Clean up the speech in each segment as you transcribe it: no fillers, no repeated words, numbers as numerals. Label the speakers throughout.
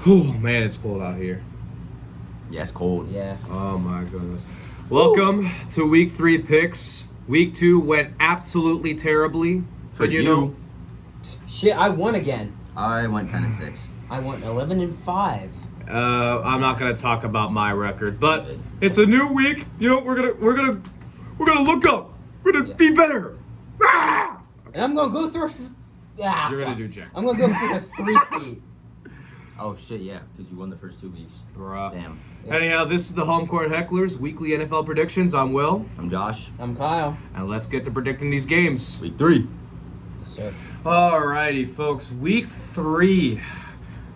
Speaker 1: Oh man, it's cold out here.
Speaker 2: Yeah, it's cold.
Speaker 3: Yeah.
Speaker 1: Oh my goodness. Welcome to week 3 picks. Week 2 went absolutely terribly.
Speaker 2: For
Speaker 1: But you know,
Speaker 3: Shit, I won again.
Speaker 2: I went 10-6.
Speaker 3: I went 11-5.
Speaker 1: I'm not gonna talk about my record, but it's a new week. You know, we're gonna look up. We're gonna be better. Ah!
Speaker 3: And I'm gonna go through.
Speaker 1: You're gonna do Jack.
Speaker 3: I'm gonna go through a 3-8.
Speaker 2: Oh shit, yeah, because you won the first 2 weeks.
Speaker 1: Bruh.
Speaker 2: Damn.
Speaker 1: Anyhow, this is the Home Court Hecklers weekly NFL predictions. I'm Will,
Speaker 2: I'm Josh.
Speaker 3: I'm Kyle.
Speaker 1: and let's get to predicting these games.
Speaker 2: Week 3.
Speaker 3: Yes, sir.
Speaker 1: Alrighty, folks. Week 3.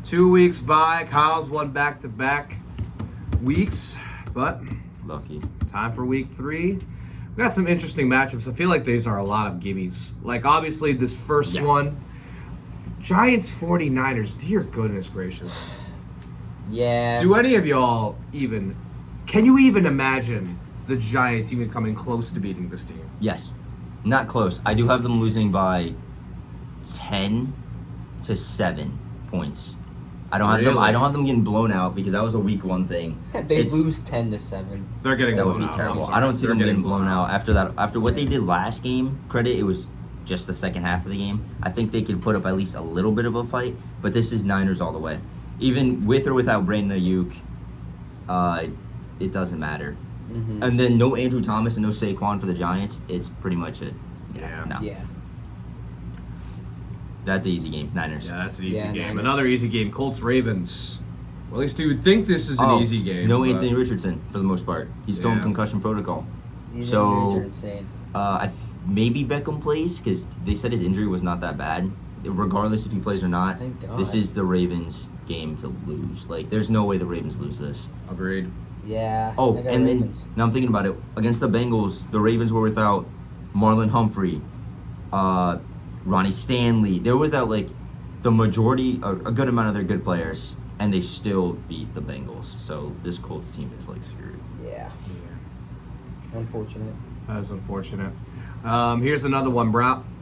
Speaker 1: 2 weeks by. Kyle's won back-to-back weeks, but
Speaker 2: Lucky.
Speaker 1: time for week 3. We got some interesting matchups. I feel like these are a lot of gimmies. Like, obviously, this first one, Giants 49ers. Dear goodness gracious.
Speaker 3: Yeah.
Speaker 1: Do any of y'all can you even imagine the Giants even coming close to beating this team?
Speaker 2: Yes. Not close. I do have them losing by 10-7 points. I don't have them. I don't have them getting blown out because that was a week 1 thing.
Speaker 3: They lose 10-7.
Speaker 1: They're getting
Speaker 2: That
Speaker 1: blown
Speaker 2: would be
Speaker 1: out.
Speaker 2: terrible.
Speaker 1: I'm sorry.
Speaker 2: I don't see
Speaker 1: They're
Speaker 2: them getting blown out after that. After what they did last game, credit, it was just the second half of the game. I think they could put up at least a little bit of a fight, but this is Niners all the way. Even with or without Brandon Ayuk, it doesn't matter.
Speaker 3: Mm-hmm.
Speaker 2: And then no Andrew Thomas and no Saquon for the Giants. It's pretty much it.
Speaker 1: Yeah.
Speaker 2: No.
Speaker 3: Yeah.
Speaker 2: That's an easy game. Niners.
Speaker 1: Yeah, that's an easy
Speaker 3: Yeah,
Speaker 1: game.
Speaker 3: Niners.
Speaker 1: Another easy game. Colts Ravens. Well, at least you would think this is an easy game.
Speaker 2: No
Speaker 1: but-
Speaker 2: Anthony Richardson for the most part. He's still in
Speaker 1: Yeah.
Speaker 2: concussion protocol.
Speaker 3: These
Speaker 2: So-
Speaker 3: injuries are insane.
Speaker 2: Maybe Beckham plays because they said his injury was not that bad. Regardless if he plays or not,
Speaker 3: Thank God.
Speaker 2: this is the Ravens' game to lose. Like, there's no way the Ravens lose this.
Speaker 1: Agreed.
Speaker 3: Yeah.
Speaker 2: Oh,
Speaker 3: I got
Speaker 2: and
Speaker 3: Ravens.
Speaker 2: then now I'm thinking about it. Against the Bengals, the Ravens were without Marlon Humphrey, Ronnie Stanley. They were without like the majority, a good amount of their good players, and they still beat the Bengals. So this Colts team is like screwed.
Speaker 3: Yeah. Unfortunate.
Speaker 1: That is unfortunate. Here's another one.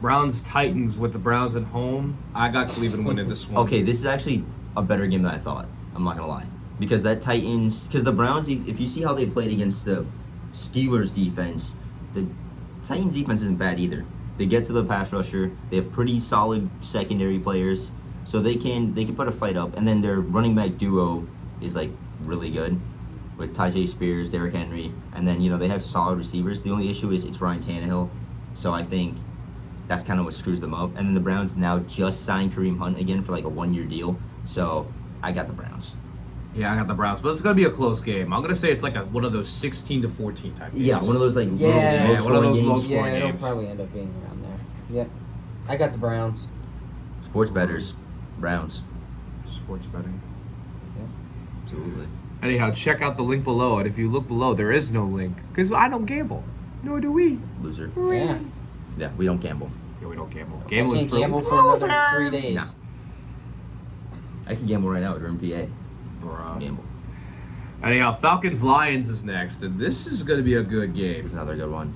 Speaker 1: Browns Titans with the Browns at home. I got Cleveland winning this one.
Speaker 2: Okay, this is actually a better game than I thought. I'm not gonna lie, because the Browns, if you see how they played against the Steelers defense, the Titans defense isn't bad either. They get to the pass rusher. They have pretty solid secondary players, so they can put a fight up. And then their running back duo is like really good with Tajay Spears, Derrick Henry, and then they have solid receivers. The only issue is it's Ryan Tannehill, so I think that's kind of what screws them up. And then the Browns now just signed Kareem Hunt again for like a 1-year deal, so I got the Browns.
Speaker 1: Yeah, I got the Browns, but it's gonna be a close game. I'm gonna say it's like one of those 16-14 type games.
Speaker 2: Yeah, one of those like
Speaker 3: Yeah.
Speaker 2: low
Speaker 1: Yeah, one of those
Speaker 2: scoring
Speaker 1: low
Speaker 2: games.
Speaker 1: scoring
Speaker 3: Yeah, it'll
Speaker 1: games.
Speaker 3: probably end up being around there. Yep. I got the Browns.
Speaker 2: Sports bettors, Browns.
Speaker 1: Sports betting.
Speaker 2: Absolutely.
Speaker 1: Anyhow, check out the link below, and if you look below, there is no link because I don't gamble. Nor do we.
Speaker 2: Loser.
Speaker 3: Yeah.
Speaker 2: Yeah, we don't gamble.
Speaker 1: Yeah, we don't gamble.
Speaker 3: I
Speaker 1: Gambling
Speaker 3: can't gamble for another 3 days.
Speaker 2: No. I can gamble right now. We're in PA.
Speaker 1: Bruh.
Speaker 2: Gamble.
Speaker 1: Anyhow, Falcons Lions is next, and this is gonna be a good game.
Speaker 2: Here's another good one.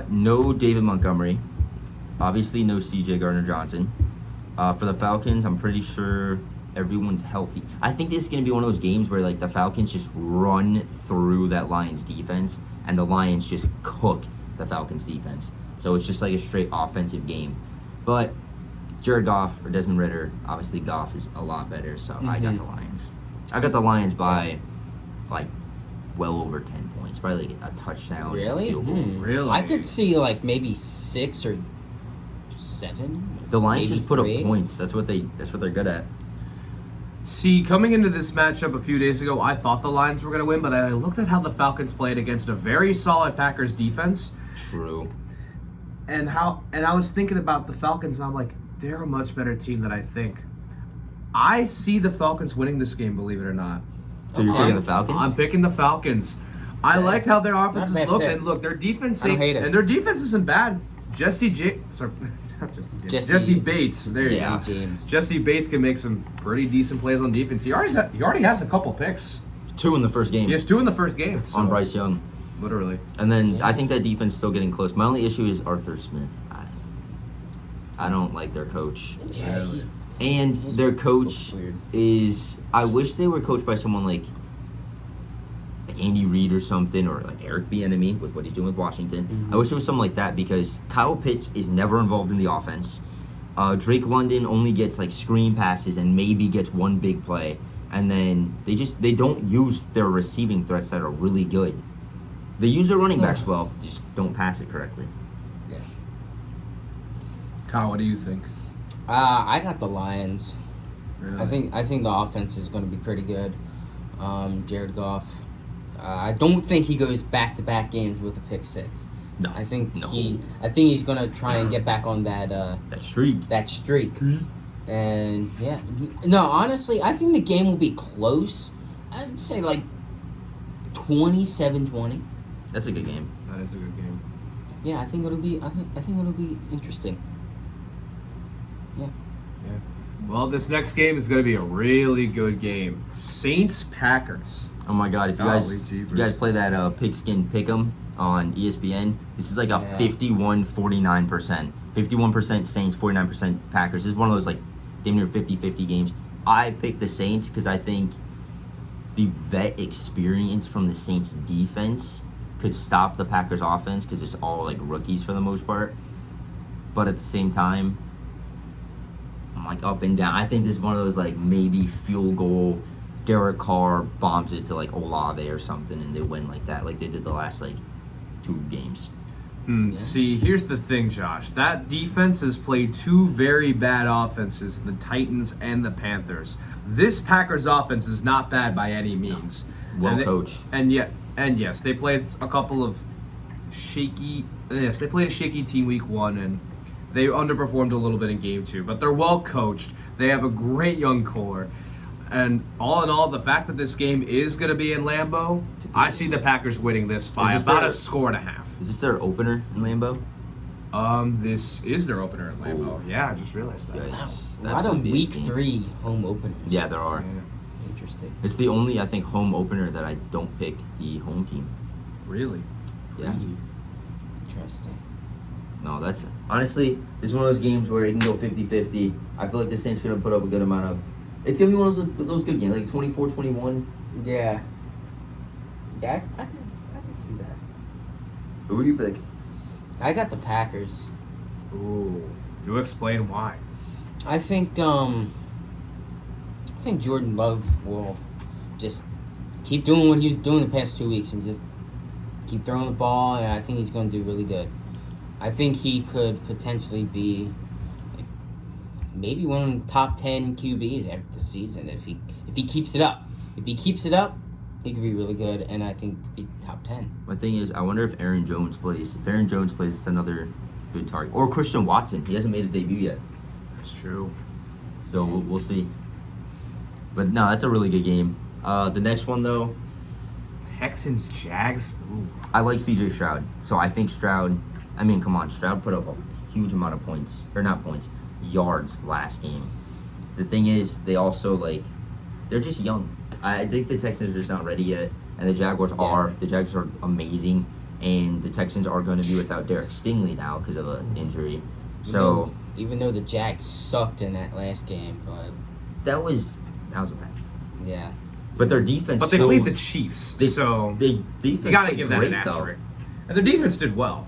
Speaker 2: No David Montgomery. Obviously, no CJ Gardner-Johnson. For the Falcons, I'm pretty sure everyone's healthy. I think this is going to be one of those games where like the Falcons just run through that Lions defense, and the Lions just cook the Falcons defense. So it's just like a straight offensive game. But Jared Goff or Desmond Ridder, obviously Goff is a lot better, so I got the Lions. I got the Lions by like well over 10 points, probably like a touchdown.
Speaker 3: Really?
Speaker 2: Field goal.
Speaker 1: Really?
Speaker 3: I could see like maybe 6 or 7.
Speaker 2: The Lions
Speaker 3: maybe
Speaker 2: just put up
Speaker 3: 3.
Speaker 2: points. That's what they're good at.
Speaker 1: See, coming into this matchup a few days ago, I thought the Lions were going to win, but I looked at how the Falcons played against a very solid Packers defense,
Speaker 2: True.
Speaker 1: and I was thinking about the Falcons, and I'm like, they're a much better team than I think. I see the Falcons winning this game, believe it or not.
Speaker 2: So you're
Speaker 3: Okay.
Speaker 2: picking the Falcons?
Speaker 1: I'm picking the Falcons. I like how their offenses
Speaker 3: bad
Speaker 1: look,
Speaker 3: pick.
Speaker 1: and look, their defense
Speaker 3: I don't hate it.
Speaker 1: and their defense isn't bad. Jesse Bates. There you
Speaker 3: Yeah.
Speaker 1: go.
Speaker 3: James.
Speaker 1: Jesse Bates can make some pretty decent plays on defense. He already has a couple picks.
Speaker 2: 2 in the first game
Speaker 1: He has 2 in the first game. So,
Speaker 2: on Bryce Young.
Speaker 1: Literally.
Speaker 2: And then I think that defense is still getting close. My only issue is Arthur Smith. I don't like their coach.
Speaker 3: Yeah,
Speaker 1: Really?
Speaker 2: And
Speaker 3: He's-
Speaker 2: their coach
Speaker 3: looks weird.
Speaker 2: is. I wish they were coached by someone like Andy Reid or something, or like Eric Bieniemy with what he's doing with Washington.
Speaker 3: Mhm.
Speaker 2: I wish it was something like that because Kyle Pitts is never involved in the offense. Drake London only gets like screen passes and maybe gets one big play, and then they don't use their receiving threats that are really good. They use their running backs well, just don't pass it correctly.
Speaker 3: Yeah.
Speaker 1: Kyle, what do you think?
Speaker 3: I got the Lions.
Speaker 1: Really?
Speaker 3: I think the offense is going to be pretty good. Jared Goff. I don't think he goes back-to-back games with a pick six.
Speaker 2: No,
Speaker 3: I think
Speaker 2: no.
Speaker 3: he's going to try and get back on that
Speaker 2: That streak.
Speaker 3: And yeah, no, honestly, I think the game will be close. I'd say like 27-20.
Speaker 2: That's a good game.
Speaker 1: That is a good game.
Speaker 3: Yeah, I think it'll be interesting. Yeah.
Speaker 1: Yeah. Well, this next game is going to be a really good game. Saints-Packers.
Speaker 2: Oh my God! If you
Speaker 1: Golly
Speaker 2: guys
Speaker 1: jeepers.
Speaker 2: play that Pigskin Pick'em on ESPN, this is like a
Speaker 3: Yeah.
Speaker 2: 51-49%. 51% Saints, 49% Packers. This is one of those like damn near 50-50 games. I picked the Saints because I think the vet experience from the Saints defense could stop the Packers offense because it's all like rookies for the most part. But at the same time, I'm like up and down. I think this is one of those like maybe field goal. Derek Carr bombs it to like Olave or something, and they win like that, like they did the last like 2 games.
Speaker 3: Yeah.
Speaker 1: See, here's the thing, Josh. That defense has played 2 very bad offenses, the Titans and the Panthers. This Packers offense is not bad by any means.
Speaker 2: Well
Speaker 1: And they-
Speaker 2: coached.
Speaker 1: And yes, they played a couple of shaky. Yes, they played a shaky team week 1, and they underperformed a little bit in game 2. But they're well coached. They have a great young core. And all in all, the fact that this game is going to be in Lambeau, I see the Packers winning this by
Speaker 2: Is this
Speaker 1: about
Speaker 2: their-
Speaker 1: a score and a half.
Speaker 2: Is this their opener in Lambeau?
Speaker 1: This is their opener in Lambeau.
Speaker 2: Oh.
Speaker 1: Yeah, I just realized that.
Speaker 2: Yeah.
Speaker 3: Wow. A
Speaker 2: That's
Speaker 3: lot
Speaker 2: gonna
Speaker 3: of
Speaker 2: be a
Speaker 3: week
Speaker 2: game.
Speaker 3: 3 home openers.
Speaker 2: Yeah, there are.
Speaker 1: Yeah,
Speaker 3: Interesting.
Speaker 2: It's the only I think home opener that I don't pick the home team.
Speaker 1: really?
Speaker 2: Yeah.
Speaker 1: Crazy.
Speaker 3: Interesting.
Speaker 2: No, that's honestly, it's one of those games where it can go 50-50. I feel like the Saints are gonna put up a good amount of. It's gonna be one of those good games, like 24-21.
Speaker 3: Yeah. Yeah, I can see that.
Speaker 2: Who do you pick?
Speaker 3: I got the Packers.
Speaker 1: Ooh. Do explain why.
Speaker 3: I think Jordan Love will just keep doing what he was doing the past 2 weeks and just keep throwing the ball, and I think he's going to do really good. I think he could potentially be like, maybe one of the top 10 QBs after the season if he keeps it up. If he keeps it up, he could be really good, and I think be top 10.
Speaker 2: My thing is, I wonder if Aaron Jones plays. If Aaron Jones plays, it's another good target. Or Christian Watson. He hasn't made his debut yet,
Speaker 1: That's true.
Speaker 2: so we'll see. But no, that's a really good game. The next one though,
Speaker 1: Texans, Jags. Ooh.
Speaker 2: I like C.J. Stroud, so I think Stroud. I mean, come on, Stroud put up a huge amount of points, or not points, yards last game. The thing is, they also they're just young. I think the Texans are just not ready yet, and the Jaguars are. The Jaguars are amazing, and the Texans are going to be without Derek Stingley now because of an injury. So
Speaker 3: Even though the Jags sucked in that last game, but
Speaker 2: that was a bad.
Speaker 3: yeah.
Speaker 2: But their defense.
Speaker 1: But they
Speaker 2: still,
Speaker 1: played the Chiefs, so
Speaker 2: they defense
Speaker 1: you got to
Speaker 2: played
Speaker 1: give that
Speaker 2: great,
Speaker 1: an
Speaker 2: though.
Speaker 1: asterisk. And their defense did well.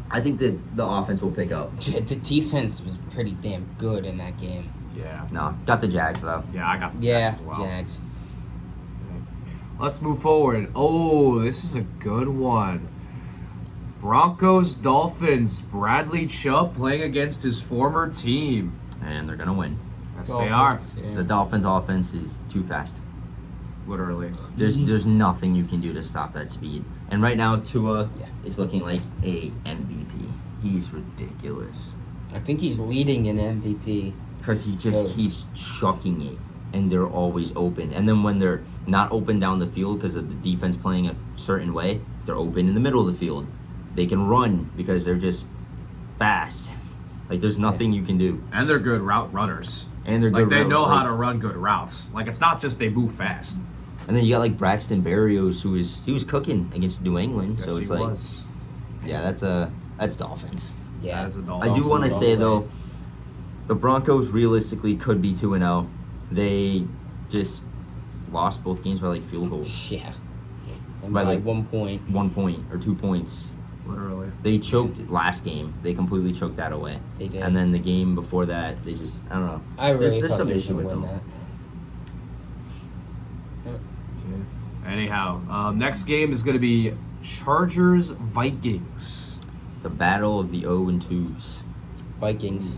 Speaker 2: I think that the offense will pick up.
Speaker 3: The defense was pretty damn good in that game.
Speaker 1: Yeah.
Speaker 2: No, got the Jags though.
Speaker 1: Yeah, I got the
Speaker 3: Yeah,
Speaker 1: Jags as well.
Speaker 3: Jags.
Speaker 1: Let's move forward. Oh, this is a good one. Broncos, Dolphins. Bradley Chubb playing against his former team.
Speaker 2: And they're gonna win.
Speaker 1: Yes, they are.
Speaker 3: Yeah.
Speaker 2: The Dolphins' offense is too fast.
Speaker 1: Literally.
Speaker 2: There's nothing you can do to stop that speed. And right now, Tua
Speaker 3: Yeah.
Speaker 2: is looking like a MVP. He's ridiculous
Speaker 3: I think he's leading in MVP.
Speaker 2: because he just
Speaker 3: Votes.
Speaker 2: keeps chucking it, and they're always open. And then when they're not open down the field because of the defense playing a certain way, they're open in the middle of the field. They can run because they're just fast. Like there's nothing you can do,
Speaker 1: And they're good route runners.
Speaker 2: and they're
Speaker 1: Like
Speaker 2: good.
Speaker 1: they
Speaker 2: route-
Speaker 1: know how
Speaker 2: like-
Speaker 1: to run good routes. Like it's not just they move fast.
Speaker 2: And then you got like Braxton Berrios, he was cooking against New England.
Speaker 1: Yes,
Speaker 2: so
Speaker 1: he
Speaker 2: it's like,
Speaker 1: was.
Speaker 2: yeah, that's Dolphins.
Speaker 3: Yeah.
Speaker 1: That is a
Speaker 2: I do want to
Speaker 3: well
Speaker 2: say
Speaker 3: played.
Speaker 2: though, The Broncos realistically could be 2-0. They just lost both games by like field goals.
Speaker 3: Yeah. And
Speaker 2: By,
Speaker 3: by
Speaker 2: like,
Speaker 3: 1 point.
Speaker 2: 1 point or 2 points.
Speaker 1: Literally.
Speaker 2: They choked last game. They completely choked that away.
Speaker 3: They did.
Speaker 2: And then the game before that, they just, I don't know.
Speaker 3: I really
Speaker 2: There's
Speaker 3: thought
Speaker 2: some
Speaker 3: they
Speaker 2: issue
Speaker 3: would
Speaker 2: with
Speaker 3: win
Speaker 2: them.
Speaker 3: that.
Speaker 1: Anyhow, next game is going to be Chargers Vikings.
Speaker 2: The battle of the 0-2s.
Speaker 3: Vikings.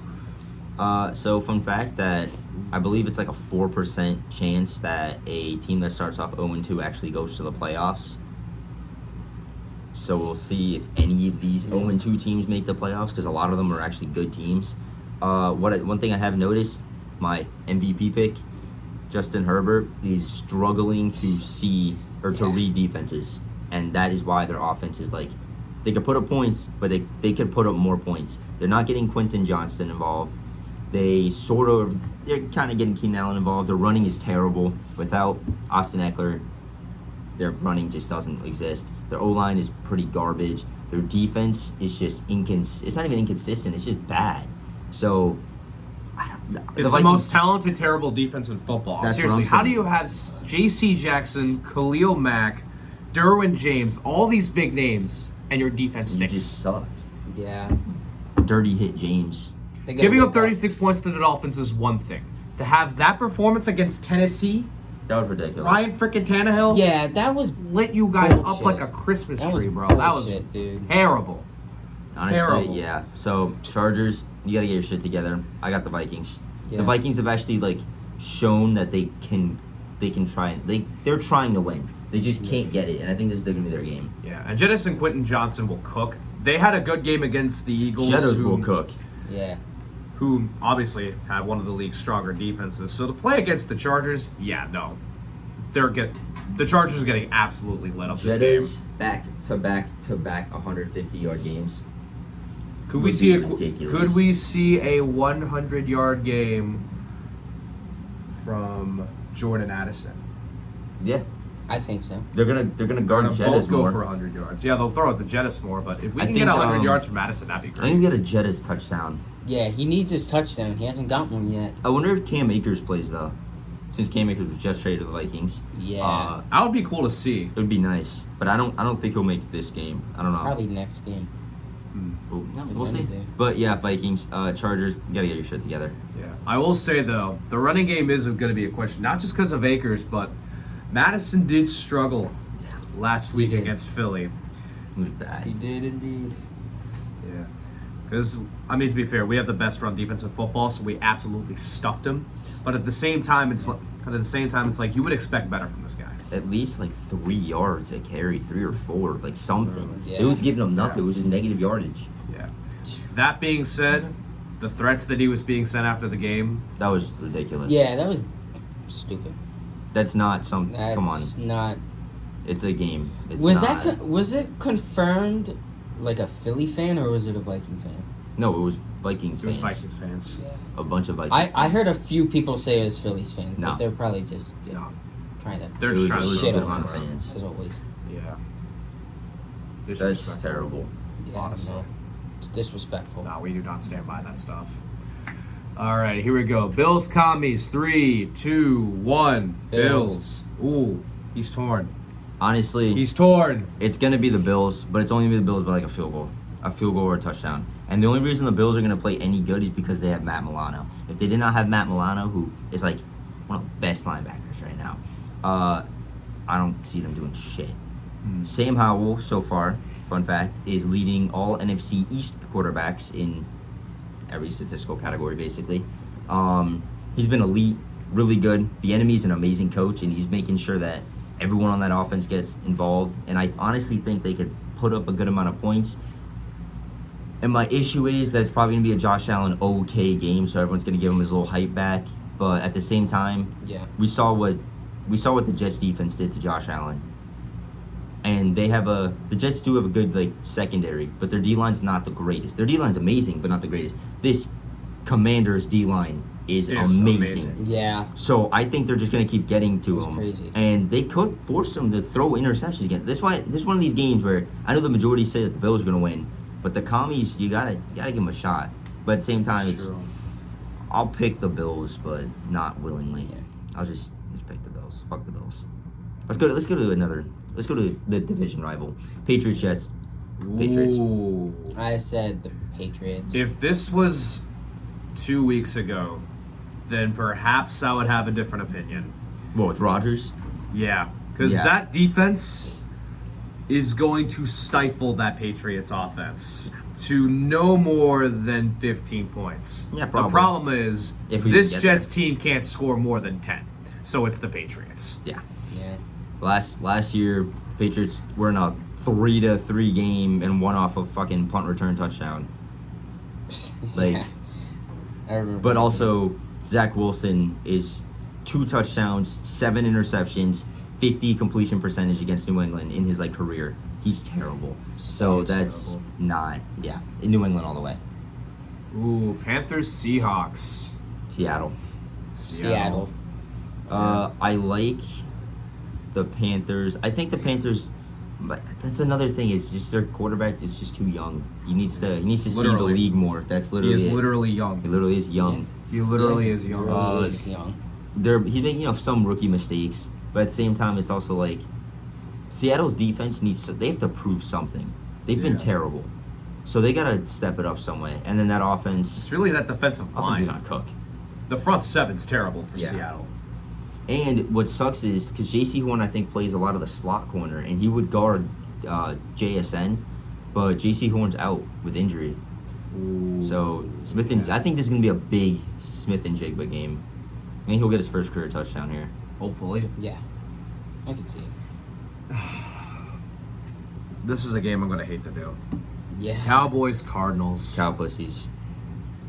Speaker 2: So fun fact that I believe it's like a 4% chance that a team that starts off 0-2 actually goes to the playoffs. So we'll see if any of these 0-2 teams make the playoffs, because a lot of them are actually good teams. One thing I have noticed, my MVP pick, Justin Herbert, is struggling to see or to
Speaker 3: Yeah.
Speaker 2: read defenses, and that is why their offense is like, they could put up points, but they could put up more points. They're not getting Quentin Johnston involved. They're kind of getting Keenan Allen involved. Their running is terrible. Without Austin Eckler, their running just doesn't exist. Their O-line is pretty garbage. Their defense is just it's not even inconsistent. It's just bad. So,
Speaker 1: It's the most talented, terrible defense in football.
Speaker 2: That's what
Speaker 1: Seriously,
Speaker 2: I'm
Speaker 1: how do
Speaker 2: saying.
Speaker 1: you have J.C. Jackson, Khalil Mack, Derwin James, all these big names, and your defense
Speaker 2: You
Speaker 1: stinks?
Speaker 2: just suck.
Speaker 3: Yeah.
Speaker 2: Dirty hit James.
Speaker 3: They gotta
Speaker 1: Giving up
Speaker 3: wake
Speaker 1: 36 points to the Dolphins is one thing. To have that performance against Tennessee,
Speaker 2: That was ridiculous.
Speaker 1: Ryan freaking Tannehill
Speaker 3: Yeah, that was
Speaker 1: lit you guys up
Speaker 3: Bullshit.
Speaker 1: like a Christmas
Speaker 3: that was
Speaker 1: tree, bro.
Speaker 3: bullshit,
Speaker 1: That was
Speaker 3: dude.
Speaker 1: terrible.
Speaker 2: Honestly,
Speaker 1: terrible.
Speaker 2: yeah. So Chargers, you gotta get your shit together. I got the Vikings.
Speaker 3: Yeah.
Speaker 2: The Vikings have actually like shown that they can try. They're trying to win. They just can't get it, and I think this is gonna be their game.
Speaker 1: Yeah, and Jettis and Quentin Johnson will cook. They had a good game against the Eagles,
Speaker 2: Shadows will cook.
Speaker 3: Yeah.
Speaker 1: who obviously have one of the league's stronger defenses. So to play against the Chargers, yeah, no. The Chargers are getting absolutely lit up this game.
Speaker 2: Jettas back 150-yard games.
Speaker 1: Could we
Speaker 2: would
Speaker 1: see
Speaker 2: be ridiculous.
Speaker 1: Could we see a 100-yard game from Jordan Addison?
Speaker 2: Yeah,
Speaker 3: I think so.
Speaker 2: they're gonna guard
Speaker 1: They're gonna both
Speaker 2: Jettas
Speaker 1: go
Speaker 2: more.
Speaker 1: for 100 yards. Yeah, they'll throw it to Jettis more, but if we
Speaker 2: I
Speaker 1: can
Speaker 2: think,
Speaker 1: get 100 yards from Addison, that'd be
Speaker 2: I
Speaker 1: great.
Speaker 2: think we get a Jettas touchdown.
Speaker 3: Yeah, he needs his touchdown. He hasn't got one yet.
Speaker 2: I wonder if Cam Akers plays though, since Cam Akers was just traded to the Vikings.
Speaker 3: Yeah.
Speaker 1: That would be cool to see.
Speaker 2: It would be nice, but I don't think he'll make this game. I don't know.
Speaker 3: Probably next game.
Speaker 2: We'll see.
Speaker 3: anything.
Speaker 2: But yeah, Vikings, Chargers, you gotta get your shit together.
Speaker 1: Yeah, I will say though, the running game is going to be a question, not just because of Akers, but Madison did struggle last week
Speaker 3: did.
Speaker 1: against Philly.
Speaker 2: It was bad.
Speaker 3: did indeed.
Speaker 1: Yeah, because I mean, to be fair, we have the best run defense in football, so we absolutely stuffed him. But at the same time, it's like you would expect better from this guy.
Speaker 2: At least like 3 yards a carry, 3 or 4, like something.
Speaker 3: Yeah.
Speaker 2: It was giving him nothing.
Speaker 1: Yeah.
Speaker 2: It was just negative yardage.
Speaker 1: Yeah. That being said, the threats that he was being sent after the game,
Speaker 2: That was ridiculous.
Speaker 3: Yeah, that was stupid.
Speaker 2: That's not some.
Speaker 3: That's
Speaker 2: Come on,
Speaker 3: not.
Speaker 2: it's a game. It's
Speaker 3: Was
Speaker 2: not,
Speaker 3: was it confirmed, like a Philly fan, or was it a Viking fan?
Speaker 2: No, it was Vikings
Speaker 1: it was
Speaker 2: fans.
Speaker 1: Vikings fans.
Speaker 3: Yeah.
Speaker 2: A bunch of Vikings.
Speaker 3: I heard a few people say it was Phillies fans,
Speaker 2: No.
Speaker 3: but they're probably just
Speaker 1: No,
Speaker 3: trying to
Speaker 1: they're
Speaker 2: It
Speaker 1: just
Speaker 2: was-
Speaker 1: trying
Speaker 2: it
Speaker 1: to
Speaker 2: was
Speaker 3: shit
Speaker 2: a
Speaker 3: on
Speaker 2: lot
Speaker 3: us,
Speaker 2: of fans.
Speaker 3: as always.
Speaker 1: Yeah.
Speaker 2: That's
Speaker 1: Disrespectful.
Speaker 2: terrible.
Speaker 3: Yeah,
Speaker 1: Honestly.
Speaker 3: no. It's disrespectful.
Speaker 1: No, we do not stand by that stuff. All right, here we go. Bills commies. 3, 2, 1.
Speaker 3: Bills.
Speaker 1: Ooh, he's torn.
Speaker 2: Honestly,
Speaker 1: He's torn.
Speaker 2: it's gonna be the Bills, but it's only gonna be the Bills by like a field goal or a touchdown. And the only reason the Bills are gonna play any good is because they have Matt Milano. If they did not have Matt Milano, who is like one of the best linebackers right now, I don't see them doing shit. Sam Howell, so far, fun fact, is leading all NFC East quarterbacks in every statistical category, basically. He's been elite, really good. The enemy's an amazing coach, and he's making sure that everyone on that offense gets involved. And I honestly think they could put up a good amount of points. And my issue is that it's probably going to be a Josh Allen okay game, so everyone's going to give him his little hype back. But at the same time,
Speaker 3: Yeah.
Speaker 2: we saw what the Jets defense did to Josh Allen. And the Jets do have a good like secondary, but their D-line's not the greatest. Their D-line's amazing, but not the greatest. This Commanders D-line is
Speaker 1: It's
Speaker 2: amazing.
Speaker 1: amazing.
Speaker 3: Yeah.
Speaker 2: So I think they're just going to keep getting to
Speaker 3: It's
Speaker 2: him.
Speaker 3: crazy.
Speaker 2: And they could force them to throw interceptions again. This is one of these games where I know the majority say that the Bills are going to win, but the commies, you gotta give them a shot. But at the same time, it's
Speaker 1: true.
Speaker 2: I'll pick the Bills, but not willingly.
Speaker 3: Yeah.
Speaker 2: I'll just pick the Bills. Fuck the Bills. Let's go to the division rival. Patriots Jets. Patriots.
Speaker 1: Ooh.
Speaker 3: I said the Patriots.
Speaker 1: If this was 2 weeks ago, then perhaps I would have a different opinion.
Speaker 2: What, with Rodgers?
Speaker 1: Yeah, because
Speaker 2: Yeah.
Speaker 1: that defense is going to stifle that Patriots offense to no more than 15 points.
Speaker 2: Yeah,
Speaker 1: The
Speaker 2: probably.
Speaker 1: problem is
Speaker 2: If we
Speaker 1: this
Speaker 2: get
Speaker 1: Jets team can't score more than 10, so it's the Patriots.
Speaker 2: Yeah.
Speaker 3: yeah.
Speaker 2: Last year, the Patriots were in a 3-3 game and won off a fucking punt return touchdown. Like,
Speaker 3: Yeah. I remember.
Speaker 2: but also Zach Wilson is 2 touchdowns, 7 interceptions, 50 completion percentage against New England in his career. He's terrible. So
Speaker 1: He's
Speaker 2: that's
Speaker 1: terrible.
Speaker 2: not in New England all the way.
Speaker 1: Ooh, Panthers, Seahawks.
Speaker 2: Seattle.
Speaker 3: Seattle.
Speaker 2: I like the Panthers. I think the Panthers. But that's another thing. It's just their quarterback is just too young. He needs to see the
Speaker 1: Literally.
Speaker 2: league more. That's
Speaker 1: He
Speaker 2: literally
Speaker 1: is
Speaker 2: it.
Speaker 1: literally
Speaker 2: He
Speaker 1: young.
Speaker 2: literally is young.
Speaker 1: He literally
Speaker 3: Yeah.
Speaker 1: is young.
Speaker 3: Really is young.
Speaker 2: He made some rookie mistakes, but at the same time, it's also like Seattle's defense they have to prove something. They've been
Speaker 1: Yeah.
Speaker 2: terrible, so they gotta step it up some way. And then that offense
Speaker 1: It's really that defensive
Speaker 2: is
Speaker 1: line.
Speaker 2: gonna cook.
Speaker 1: The front seven's terrible for
Speaker 2: Yeah.
Speaker 1: Seattle.
Speaker 2: And what sucks is because J.C. Horn I think plays a lot of the slot corner, and he would guard JSN, but J.C. Horn's out with injury.
Speaker 1: Ooh.
Speaker 2: So I think this is gonna be a big Smith and Jigba game. I think he'll get his first career touchdown here.
Speaker 1: Hopefully.
Speaker 3: Yeah. I can see it.
Speaker 1: This is a game I'm going to hate to do.
Speaker 3: Yeah.
Speaker 1: Cowboys, Cardinals.
Speaker 2: Cow pussies.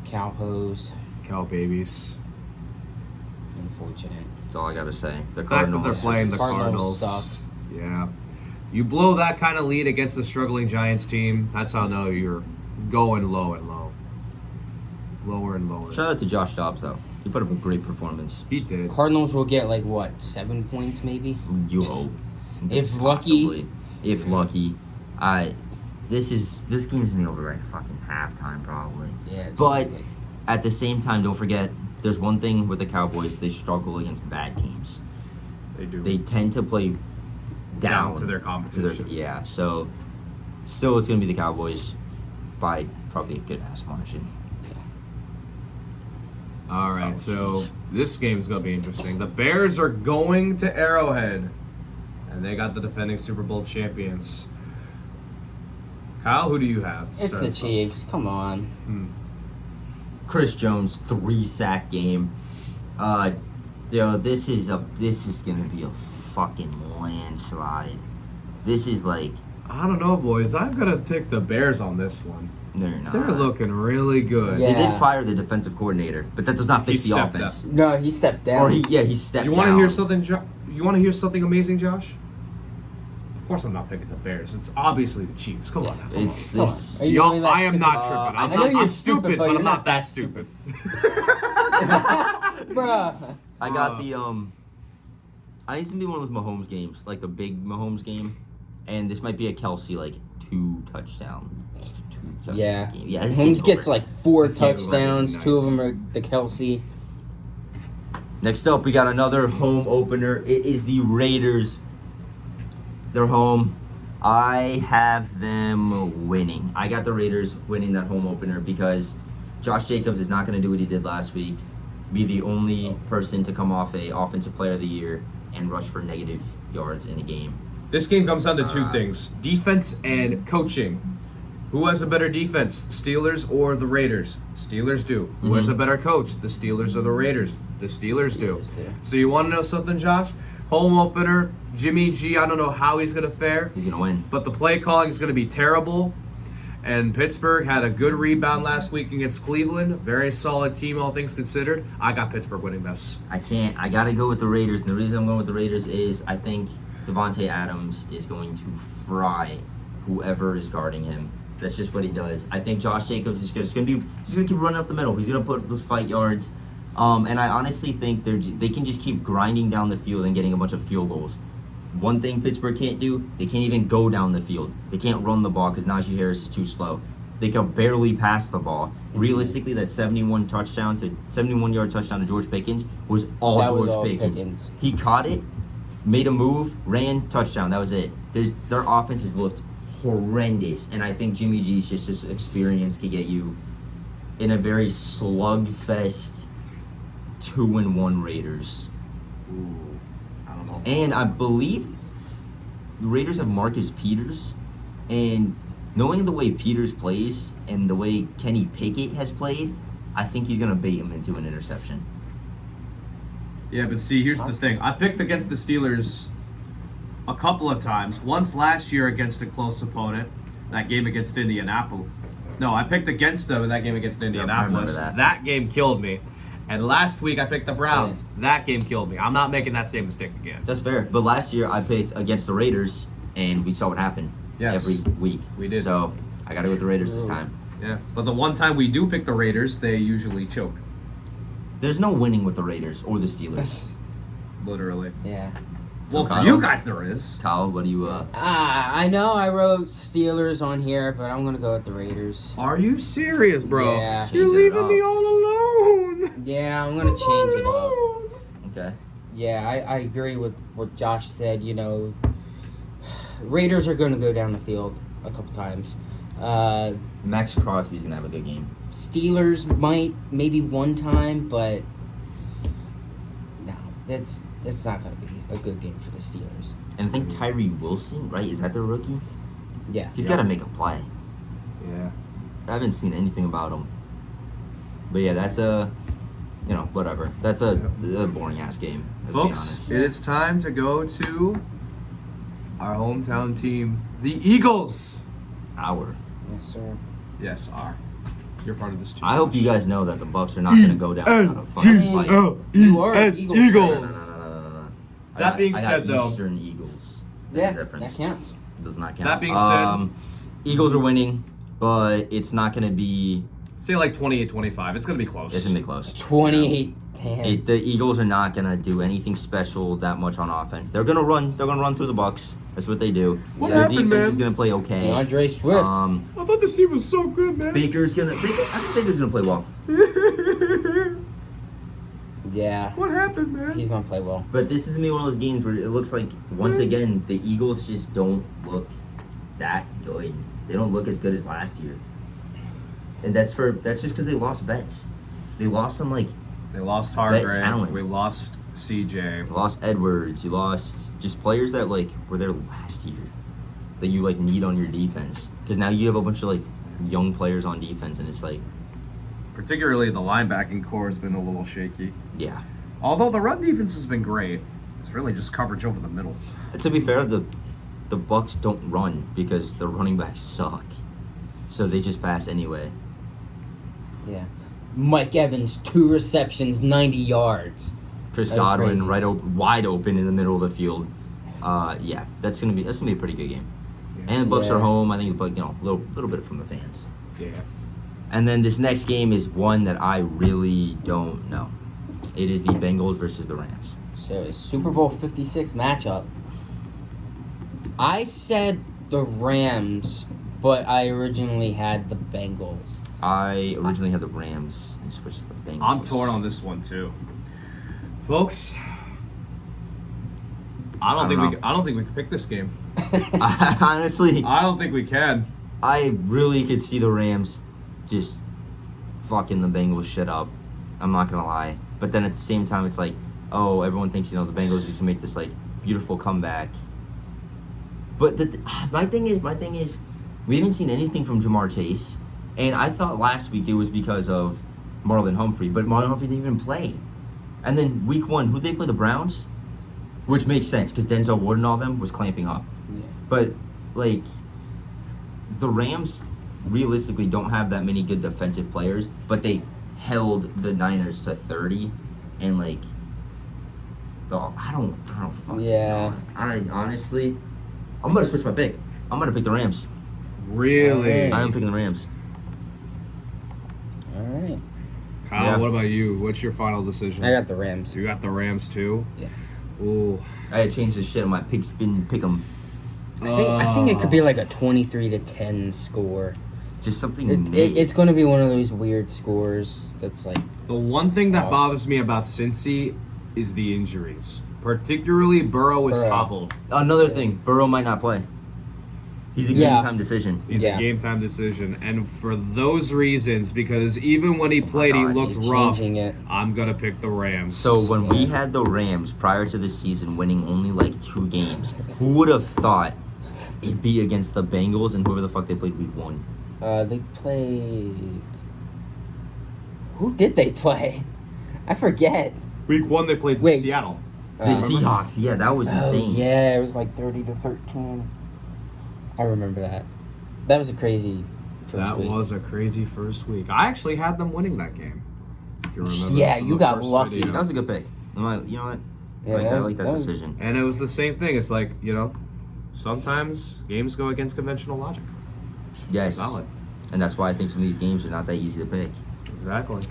Speaker 3: Cow hose.
Speaker 1: Cow babies.
Speaker 3: Unfortunate.
Speaker 2: That's all I gotta say. The
Speaker 1: The fact that
Speaker 2: Cardinals.
Speaker 1: they're playing the
Speaker 3: Cardinals
Speaker 1: Cardinals. Yeah. You blow that kind of lead against the struggling Giants team, that's how I know you're going low and low. Lower and lower.
Speaker 2: Shout out to Josh Dobbs though. He put up a great performance.
Speaker 1: He did.
Speaker 3: Cardinals will get 7 points maybe.
Speaker 2: You hope.
Speaker 3: If
Speaker 2: Possibly.
Speaker 3: lucky.
Speaker 2: If lucky. This game's gonna be over by fucking halftime probably.
Speaker 3: Yeah. It's
Speaker 2: But
Speaker 3: really-
Speaker 2: at the same time, don't forget, there's one thing with the Cowboys, they struggle against bad teams.
Speaker 1: They do.
Speaker 2: They tend to play down
Speaker 1: to their
Speaker 2: to
Speaker 1: competition.
Speaker 2: yeah, so still it's gonna be the Cowboys by probably a good ass margin.
Speaker 1: All right,
Speaker 2: Oh,
Speaker 1: so
Speaker 2: jeez.
Speaker 1: this game's going to be interesting. The Bears are going to Arrowhead, and they got the defending Super Bowl champions. Kyle, who do you have? to
Speaker 3: It's
Speaker 1: start
Speaker 3: the
Speaker 1: us off?
Speaker 3: Chiefs. Come on.
Speaker 2: Chris Jones 3-sack game. This is gonna be a fucking landslide. This is
Speaker 1: I don't know, boys. I've got to pick the Bears on this one.
Speaker 2: they're not.
Speaker 1: They're looking really good.
Speaker 3: Yeah.
Speaker 2: They did fire the defensive coordinator, but that does not fix
Speaker 1: He
Speaker 2: the
Speaker 1: stepped
Speaker 2: offense.
Speaker 3: No, he stepped down.
Speaker 2: Or he stepped
Speaker 1: You
Speaker 2: down.
Speaker 1: want to hear something? You want to hear something amazing, Josh? Of course, I'm not picking the Bears. It's obviously the Chiefs. Come on. Come
Speaker 2: It's
Speaker 3: Come on.
Speaker 2: this.
Speaker 3: Are you
Speaker 1: Y'all,
Speaker 3: really that
Speaker 1: I am
Speaker 3: stupid?
Speaker 1: not tripping.
Speaker 3: I
Speaker 1: I'm
Speaker 3: know
Speaker 1: not,
Speaker 3: you're
Speaker 1: I'm
Speaker 3: stupid,
Speaker 1: stupid,
Speaker 3: but
Speaker 1: but
Speaker 3: you're
Speaker 1: I'm
Speaker 3: not
Speaker 1: not that stupid.
Speaker 3: Bruh.
Speaker 2: I got I used to be one of those Mahomes games, like the big Mahomes game, and this might be a Kelsey 2 touchdown
Speaker 3: Yeah.
Speaker 2: game. Yeah, this
Speaker 3: Holmes
Speaker 2: game's
Speaker 3: gets
Speaker 2: over.
Speaker 3: 4
Speaker 1: This game's
Speaker 3: touchdowns.
Speaker 1: nice.
Speaker 3: 2 of them are the Kelsey.
Speaker 2: Next up, we got another home opener. It is the Raiders. They're home. I have them winning. I got the Raiders winning that home opener because Josh Jacobs is not going to do what he did last week. Be the only person to come off a Offensive Player of the Year and rush for negative yards in a game.
Speaker 1: This game comes down to two things: defense and coaching. Who has a better defense, Steelers or the Raiders? Steelers do. Who has a better coach, the Steelers or the Raiders? The Steelers do.
Speaker 3: Steelers do.
Speaker 1: So you want to know something, Josh? Home opener, Jimmy G. I don't know how he's going to fare,
Speaker 2: He's going to win.
Speaker 1: but the play calling is going to be terrible. And Pittsburgh had a good rebound last week against Cleveland. Very solid team, all things considered. I got Pittsburgh winning this.
Speaker 2: I can't. I got to go with the Raiders. And the reason I'm going with the Raiders is I think Devontae Adams is going to fry whoever is guarding him. That's just what he does. I think Josh Jacobs is just going to keep running up the middle. He's going to put those fight yards. And I honestly think they can just keep grinding down the field and getting a bunch of field goals. One thing Pittsburgh can't do, they can't even go down the field. They can't run the ball because Najee Harris is too slow. They could barely pass the ball. Realistically, that 71-yard touchdown to George Pickens was all
Speaker 3: That was
Speaker 2: George
Speaker 3: all
Speaker 2: Pickens.
Speaker 3: Pickens.
Speaker 2: He caught it, made a move, ran, touchdown. That was it. Their offense has looked horrendous, and I think Jimmy G's just his experience could get you in a very slugfest 2-1 Raiders.
Speaker 1: Ooh, I don't know.
Speaker 2: And I believe the Raiders have Marcus Peters, and knowing the way Peters plays and the way Kenny Pickett has played, I think he's gonna bait him into an interception.
Speaker 1: Yeah, but see, here's the thing. I picked against the Steelers a couple of times. Once last year against a close opponent, that game against Indianapolis. No, I picked against them in that game against Indianapolis.
Speaker 2: remember that.
Speaker 1: That game killed me. And last week I picked the Browns. That game killed me. I'm not making that same mistake again.
Speaker 2: That's fair. But last year I picked against the Raiders, and we saw what happened
Speaker 1: Yes.
Speaker 2: every week.
Speaker 1: We did.
Speaker 2: So I gotta go with the Raiders this
Speaker 3: Ooh.
Speaker 2: time.
Speaker 1: Yeah, but the one time we do pick the Raiders, they usually choke.
Speaker 2: There's no winning with the Raiders or the Steelers.
Speaker 1: Literally.
Speaker 3: Yeah.
Speaker 1: Well, for
Speaker 2: Kyle?
Speaker 1: you guys, there is.
Speaker 2: Kyle, what do you?
Speaker 3: I know I wrote Steelers on here, but I'm gonna go with the Raiders.
Speaker 1: Are you serious, bro?
Speaker 3: Yeah.
Speaker 2: You're leaving me
Speaker 1: all alone.
Speaker 3: Yeah, I'm gonna change it up.
Speaker 2: Okay.
Speaker 3: Yeah, I agree with what Josh said. You know, Raiders are gonna go down the field a couple times.
Speaker 2: Max Crosby's gonna have a good game.
Speaker 3: Steelers might maybe one time, but no, it's not gonna be a good game for the Steelers.
Speaker 2: And I think Tyree Wilson, right? Is that their rookie?
Speaker 3: Yeah.
Speaker 2: He's
Speaker 1: Yeah.
Speaker 2: got to make a play.
Speaker 1: Yeah.
Speaker 2: I haven't seen anything about him. But yeah, that's whatever. That's a boring ass game. Let's be
Speaker 1: Folks,
Speaker 2: honest.
Speaker 1: it is time to go to our hometown team, the Eagles.
Speaker 2: Our.
Speaker 3: Yes, sir.
Speaker 1: Yes, our. You're part of this team.
Speaker 2: I hope you guys know that the Bucks are not going to go down without a fucking fight.
Speaker 3: You are an Eagles fan.
Speaker 1: Eagles.
Speaker 2: No.
Speaker 1: That being
Speaker 2: I got
Speaker 1: said, though-
Speaker 2: Eastern Eagles.
Speaker 3: Yeah,
Speaker 2: Difference.
Speaker 3: that counts.
Speaker 2: Does not count.
Speaker 1: That being said-
Speaker 2: Eagles are winning, but it's not going to be.
Speaker 1: Say like 28-25. It's going to be close.
Speaker 2: It's going to be close.
Speaker 3: 28-10.
Speaker 2: The Eagles are not going to do anything special that much on offense. They're going to run. They're going to run through the Bucks. That's what they do.
Speaker 1: What
Speaker 2: Their
Speaker 1: happened,
Speaker 2: defense
Speaker 1: man?
Speaker 2: is going to play okay.
Speaker 3: DeAndre Swift.
Speaker 2: Um,
Speaker 1: I thought this team was so good, man.
Speaker 2: I think Baker's gonna play well.
Speaker 3: Yeah,
Speaker 1: What happened, man?
Speaker 3: he's gonna play well.
Speaker 2: But this is gonna be one of those games where it looks like once again the Eagles just don't look that good. They don't look as good as last year, and that's just because they lost vets. They lost some like
Speaker 1: They lost
Speaker 2: Vet
Speaker 1: Hargrave.
Speaker 2: talent.
Speaker 1: We lost CJ.
Speaker 2: you lost Edwards. You lost just players that like were there last year that you like need on your defense because now you have a bunch of like young players on defense and it's like
Speaker 1: Particularly the linebacking core has been a little shaky.
Speaker 2: yeah.
Speaker 1: Although the run defense has been great. It's really just coverage over the middle.
Speaker 2: To be fair, the Bucks don't run because the running backs suck, so they just pass anyway.
Speaker 3: Yeah. Mike Evans, 2 receptions, 90 yards.
Speaker 2: Chris
Speaker 3: That was
Speaker 2: Godwin
Speaker 3: crazy.
Speaker 2: wide open in the middle of the field. Yeah, that's gonna be a pretty good game. And the Bucks
Speaker 3: Yeah.
Speaker 2: are home. I think the Bucks, a little bit from the fans.
Speaker 1: Yeah.
Speaker 2: And then this next game is one that I really don't know. It is the Bengals versus the Rams.
Speaker 3: So Super Bowl 56 matchup. I said the Rams, but I originally had the Bengals.
Speaker 2: I originally had the Rams and switched to the Bengals.
Speaker 1: I'm torn on this one too. Folks, I don't think we can pick this game.
Speaker 2: Honestly,
Speaker 1: I don't think we can.
Speaker 2: I really could see the Rams just fucking the Bengals shit up. I'm not gonna lie. But then at the same time, it's like, oh, everyone thinks the Bengals used to make this like beautiful comeback. But my thing is, we haven't seen anything from Jamar Chase, and I thought last week it was because of Marlon Humphrey, but Marlon Humphrey didn't even play. And then week 1, who they play? The Browns, which makes sense because Denzel Ward and all them was clamping up.
Speaker 3: Yeah.
Speaker 2: But like, the Rams realistically don't have that many good defensive players, but they held the Niners to 30, and like, I don't fucking
Speaker 3: Yeah.
Speaker 2: know. I honestly, I'm gonna switch my pick. I'm gonna pick the Rams.
Speaker 1: Really?
Speaker 2: I am picking the Rams.
Speaker 3: All right.
Speaker 1: Kyle,
Speaker 2: Yeah.
Speaker 1: what about you? What's your final decision?
Speaker 3: I got the Rams.
Speaker 1: You got the Rams too?
Speaker 3: Yeah.
Speaker 1: Ooh.
Speaker 2: I had changed the shit on my pick 'em.
Speaker 3: I think it could be like a 23-10 score.
Speaker 2: Just something
Speaker 3: It's going to be one of those weird scores that's like.
Speaker 1: The one thing that
Speaker 3: Oh.
Speaker 1: bothers me about Cincy is the injuries. Particularly Burrow is
Speaker 3: Burrow.
Speaker 1: hobbled.
Speaker 2: Another thing, Burrow might not play. He's a
Speaker 3: Yeah.
Speaker 2: game time decision.
Speaker 1: He's
Speaker 3: Yeah.
Speaker 1: a game time decision. And for those reasons, because even when he played,
Speaker 2: God,
Speaker 1: he looked
Speaker 3: he's
Speaker 1: rough,
Speaker 3: changing it.
Speaker 1: I'm going to pick the Rams.
Speaker 2: So when we
Speaker 3: Yeah.
Speaker 2: had the Rams prior to the season winning only like 2 games, who would have thought it'd be against the Bengals and whoever the fuck they played week 1?
Speaker 3: They played. Who did they play? I forget.
Speaker 1: Week 1, they played
Speaker 3: Wait.
Speaker 1: Seattle.
Speaker 2: The
Speaker 3: Uh,
Speaker 2: Seahawks. Yeah, that was insane.
Speaker 3: Yeah, it was like 30-13. I remember that. That was a crazy. First
Speaker 1: That
Speaker 3: week.
Speaker 1: was a crazy first week. I actually had them winning that game. If you remember.
Speaker 3: Yeah,
Speaker 1: from
Speaker 3: you
Speaker 1: the
Speaker 3: got
Speaker 1: first
Speaker 3: lucky.
Speaker 1: video.
Speaker 2: That was a good pick. You know what?
Speaker 3: Yeah,
Speaker 2: I like that
Speaker 3: was-
Speaker 2: decision.
Speaker 1: And it was the same thing. It's like, sometimes games go against conventional logic.
Speaker 2: Yes.
Speaker 1: Solid.
Speaker 2: And that's why I think some of these games are not that easy to pick.
Speaker 1: Exactly.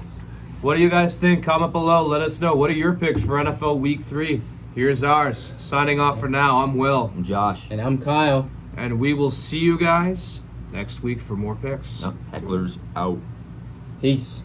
Speaker 1: What do you guys think? Comment below. Let us know. What are your picks for NFL Week 3? Here's ours. Signing off for now. I'm Will.
Speaker 2: And Josh.
Speaker 3: And I'm Kyle.
Speaker 1: And we will see you guys next week for more picks.
Speaker 2: Hecklers out.
Speaker 3: Peace.